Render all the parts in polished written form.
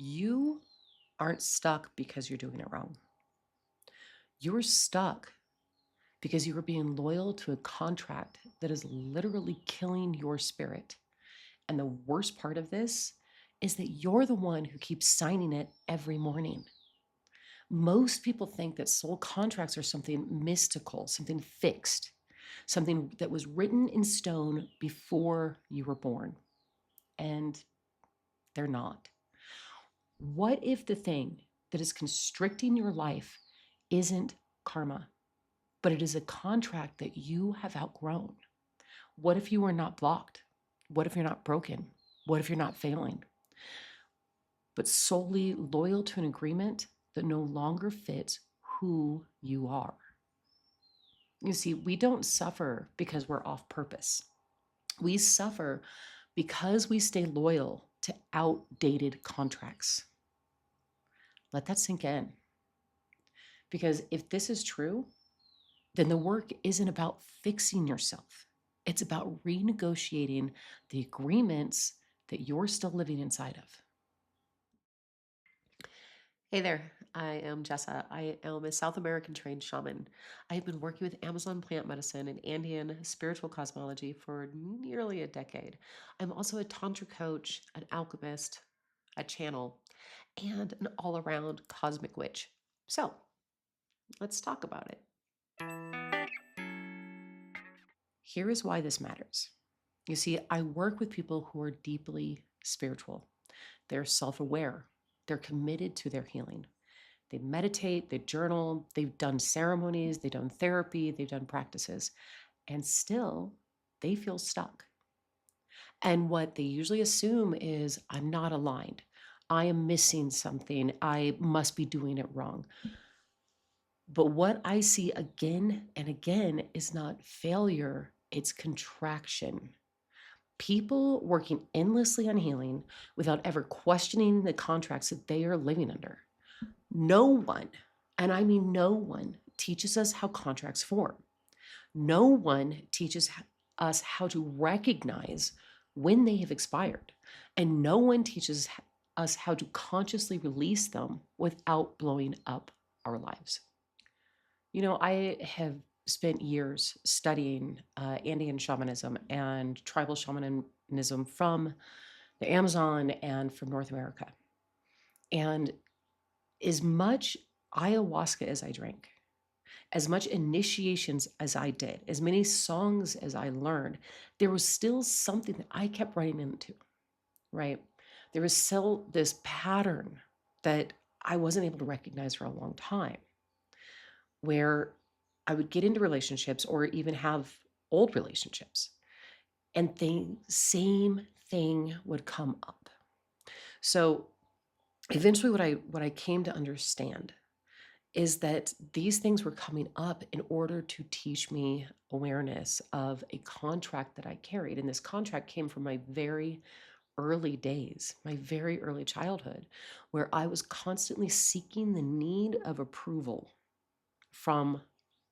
You aren't stuck because you're doing it wrong. You're stuck because you are being loyal to a contract that is literally killing your spirit. And the worst part of this is that you're the one who keeps signing it every morning. Most people think that soul contracts are something mystical, something fixed, something that was written in stone before you were born. And they're not. What if the thing that is constricting your life isn't karma, but it is a contract that you have outgrown? What if you are not blocked? What if you're not broken? What if you're not failing, but solely loyal to an agreement that no longer fits who you are? You see, we don't suffer because we're off purpose. We suffer because we stay loyal to outdated contracts. Let that sink in. Because if this is true, then the work isn't about fixing yourself. It's about renegotiating the agreements that you're still living inside of. Hey there, I am Jessa. I am a South American trained shaman. I have been working with Amazon plant medicine and Andean spiritual cosmology for nearly a decade. I'm also a Tantra coach, an alchemist, a channel, and an all around cosmic witch. So let's talk about it. Here is why this matters. You see, I work with people who are deeply spiritual. They're self aware, they're committed to their healing. They meditate, they journal, they've done ceremonies, they've done therapy, they've done practices, and still they feel stuck. And what they usually assume is, I'm not aligned. I am missing something. I must be doing it wrong. But what I see again and again is not failure, it's contraction. People working endlessly on healing without ever questioning the contracts that they are living under. No one, and I mean no one, teaches us how contracts form. No one teaches us how to recognize when they have expired. And no one teaches us how to consciously release them without blowing up our lives. I have spent years studying Andean shamanism and tribal shamanism from the Amazon and from North America. And as much ayahuasca as I drank, as much initiations as I did, as many songs as I learned, there was still something that I kept running into, right? There was still this pattern that I wasn't able to recognize for a long time, where I would get into relationships or even have old relationships, and the same thing would come up. So eventually what I came to understand is that these things were coming up in order to teach me awareness of a contract that I carried. And this contract came from my very early days, my very early childhood, where I was constantly seeking the need of approval from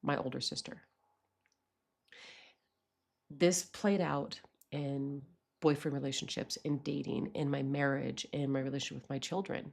my older sister. This played out in boyfriend relationships, in dating, in my marriage, in my relationship with my children.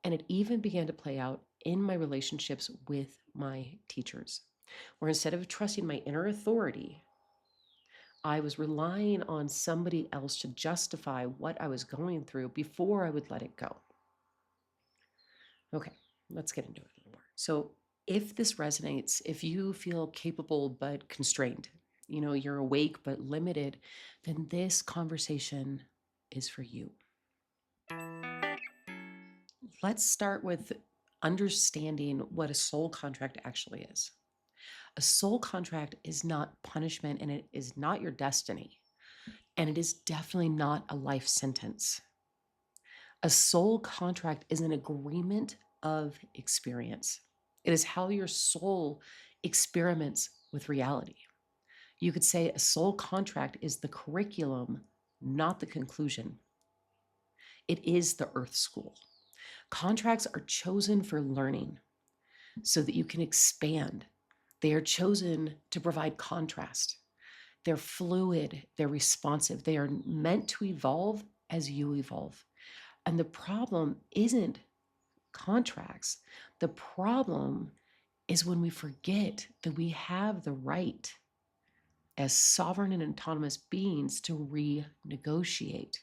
And it even began to play out in my relationships with my teachers, where instead of trusting my inner authority, I was relying on somebody else to justify what I was going through before I would let it go. Okay, let's get into it a little more. So, if this resonates, if you feel capable but constrained, you're awake but limited, then this conversation is for you. Let's start with understanding what a soul contract actually is. A soul contract is not punishment and it is not your destiny. And it is definitely not a life sentence. A soul contract is an agreement of experience. It is how your soul experiments with reality. You could say a soul contract is the curriculum, not the conclusion. It is the earth school. Contracts are chosen for learning so that you can expand. They are chosen to provide contrast. They're fluid, they're responsive, they are meant to evolve as you evolve. And the problem isn't contracts. The problem is when we forget that we have the right as sovereign and autonomous beings to renegotiate.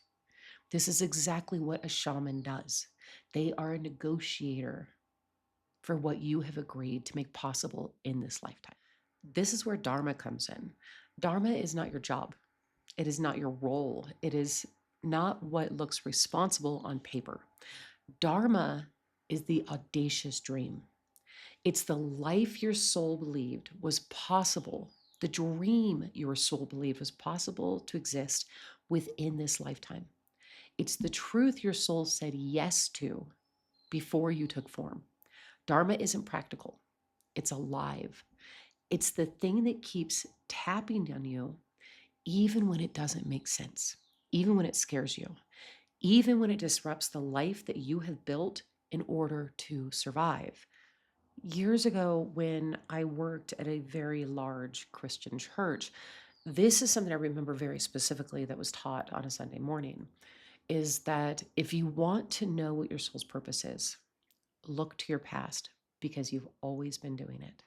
This is exactly what a shaman does. They are a negotiator for what you have agreed to make possible in this lifetime. This is where Dharma comes in. Dharma is not your job. It is not your role. It is not what looks responsible on paper. Dharma is the audacious dream. It's the life your soul believed was possible, the dream your soul believed was possible to exist within this lifetime. It's the truth your soul said yes to before you took form. Dharma isn't practical, it's alive. It's the thing that keeps tapping on you even when it doesn't make sense, even when it scares you, even when it disrupts the life that you have built in order to survive. Years ago, when I worked at a very large Christian church, this is something I remember very specifically that was taught on a Sunday morning, is that if you want to know what your soul's purpose is, look to your past because you've always been doing it.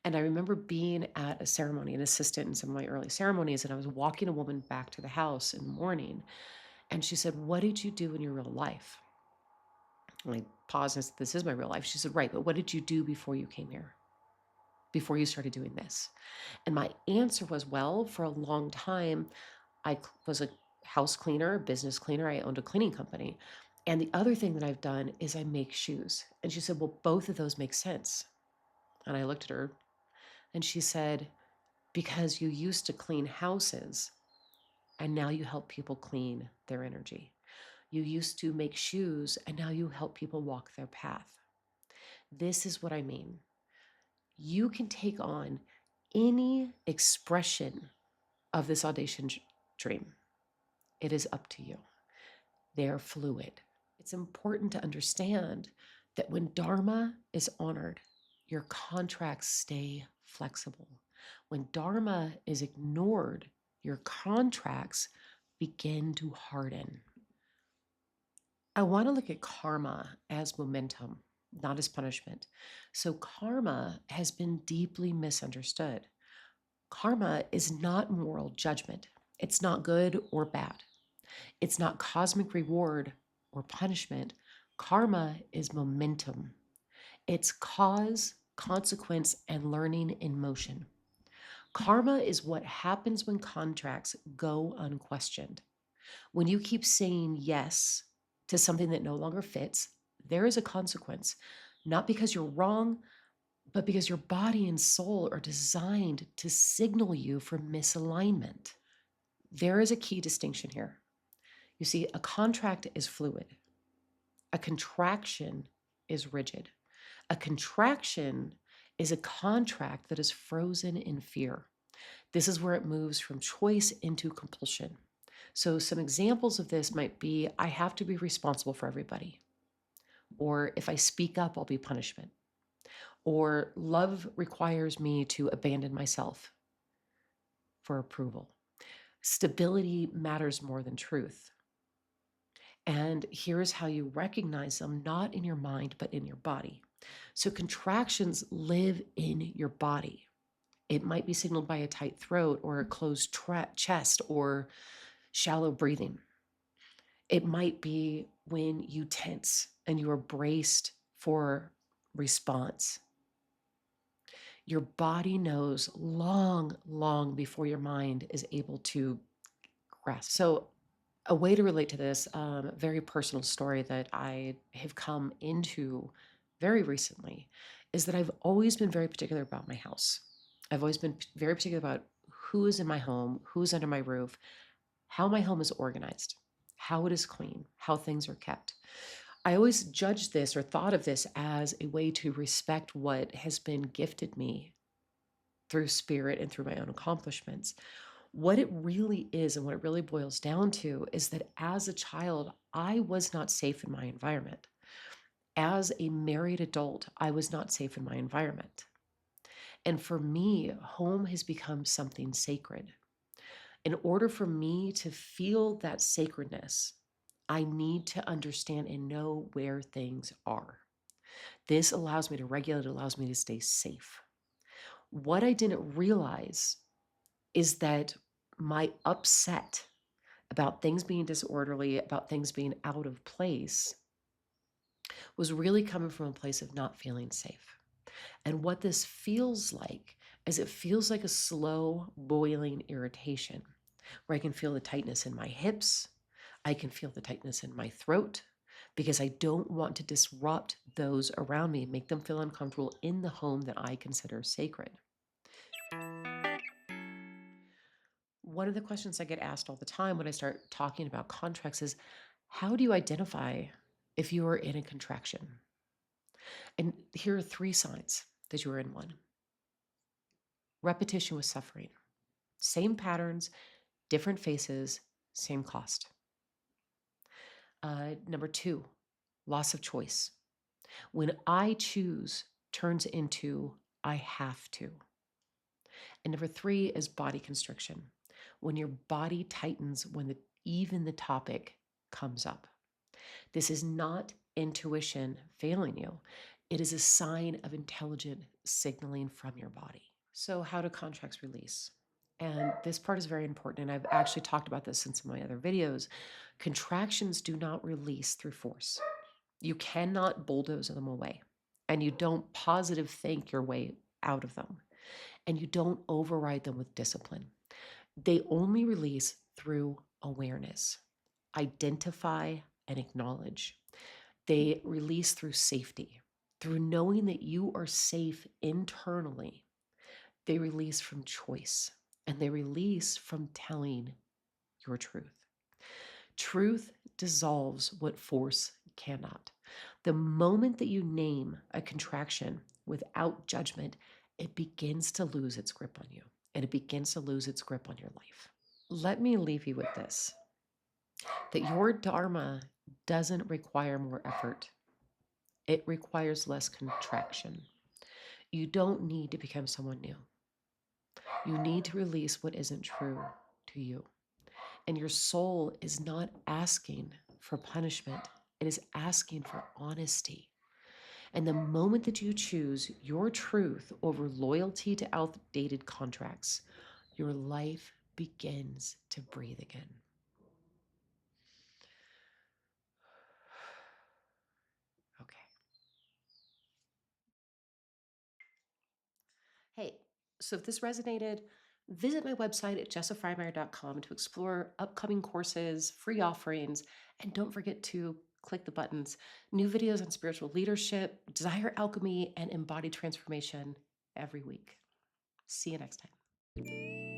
And I remember being at a ceremony, an assistant in some of my early ceremonies, and I was walking a woman back to the house in the morning, and she said, "What did you do in your real life?" And I paused and said, "This is my real life." She said, "Right, but what did you do before you came here? Before you started doing this?" And my answer was, well, for a long time, was a house cleaner, business cleaner. I owned a cleaning company. And the other thing that I've done is I make shoes. And she said, "Well, both of those make sense." And I looked at her and she said, "Because you used to clean houses and now you help people clean their energy. You used to make shoes and now you help people walk their path." This is what I mean. You can take on any expression of this audacious dream. It is up to you. They are fluid. It's important to understand that when Dharma is honored, your contracts stay flexible. When Dharma is ignored, your contracts begin to harden. I want to look at karma as momentum, not as punishment. So, karma has been deeply misunderstood. Karma is not moral judgment, it's not good or bad. It's not cosmic reward or punishment. Karma is momentum. It's cause, consequence, and learning in motion. Karma is what happens when contracts go unquestioned. When you keep saying yes to something that no longer fits, there is a consequence, not because you're wrong, but because your body and soul are designed to signal you for misalignment. There is a key distinction here. You see, a contract is fluid. A contraction is rigid. A contraction is a contract that is frozen in fear. This is where it moves from choice into compulsion. So, some examples of this might be I have to be responsible for everybody, or if I speak up, I'll be punishment, or love requires me to abandon myself for approval. Stability matters more than truth. And here's how you recognize them, not in your mind, but in your body. So contractions live in your body. It might be signaled by a tight throat or a closed chest or shallow breathing. It might be when you tense and you are braced for response. Your body knows long before your mind is able to grasp. So a way to relate to this, very personal story that I have come into very recently, is that I've always been very particular about my house. I've always been very particular about who is in my home, who's under my roof, how my home is organized, how it is clean, how things are kept. I always judged this or thought of this as a way to respect what has been gifted me through spirit and through my own accomplishments. What it really is and what it really boils down to is that as a child, I was not safe in my environment. As a married adult, I was not safe in my environment. And for me, home has become something sacred. In order for me to feel that sacredness, I need to understand and know where things are. This allows me to regulate, it allows me to stay safe. What I didn't realize is that my upset about things being disorderly, about things being out of place, was really coming from a place of not feeling safe. And what this feels like is it feels like a slow boiling irritation where I can feel the tightness in my hips. I can feel the tightness in my throat because I don't want to disrupt those around me and make them feel uncomfortable in the home that I consider sacred. One of the questions I get asked all the time when I start talking about contracts is, how do you identify if you are in a contraction? And here are three signs that you are in one. Repetition with suffering. Same patterns, different faces, same cost. Number two, loss of choice. When I choose turns into I have to. And number three is body constriction. When your body tightens when even the topic comes up. This is not intuition failing you. It is a sign of intelligent signaling from your body. So, how do contracts release? And this part is very important. And I've actually talked about this in some of my other videos. Contractions do not release through force. You cannot bulldoze them away. And you don't positive think your way out of them. And you don't override them with discipline. They only release through awareness. Identify and acknowledge. They release through safety, through knowing that you are safe internally. They release from choice, and they release from telling your truth. Truth dissolves what force cannot. The moment that you name a contraction without judgment, it begins to lose its grip on you, and it begins to lose its grip on your life. Let me leave you with this, that your Dharma doesn't require more effort. It requires less contraction. You don't need to become someone new. You need to release what isn't true to you. And your soul is not asking for punishment, it is asking for honesty. And the moment that you choose your truth over loyalty to outdated contracts, your life begins to breathe again. Okay. Hey, so if this resonated, visit my website at jessafreimeyer.com to explore upcoming courses, free offerings, and don't forget to click the buttons. New videos on spiritual leadership, desire alchemy, and embodied transformation every week. See you next time.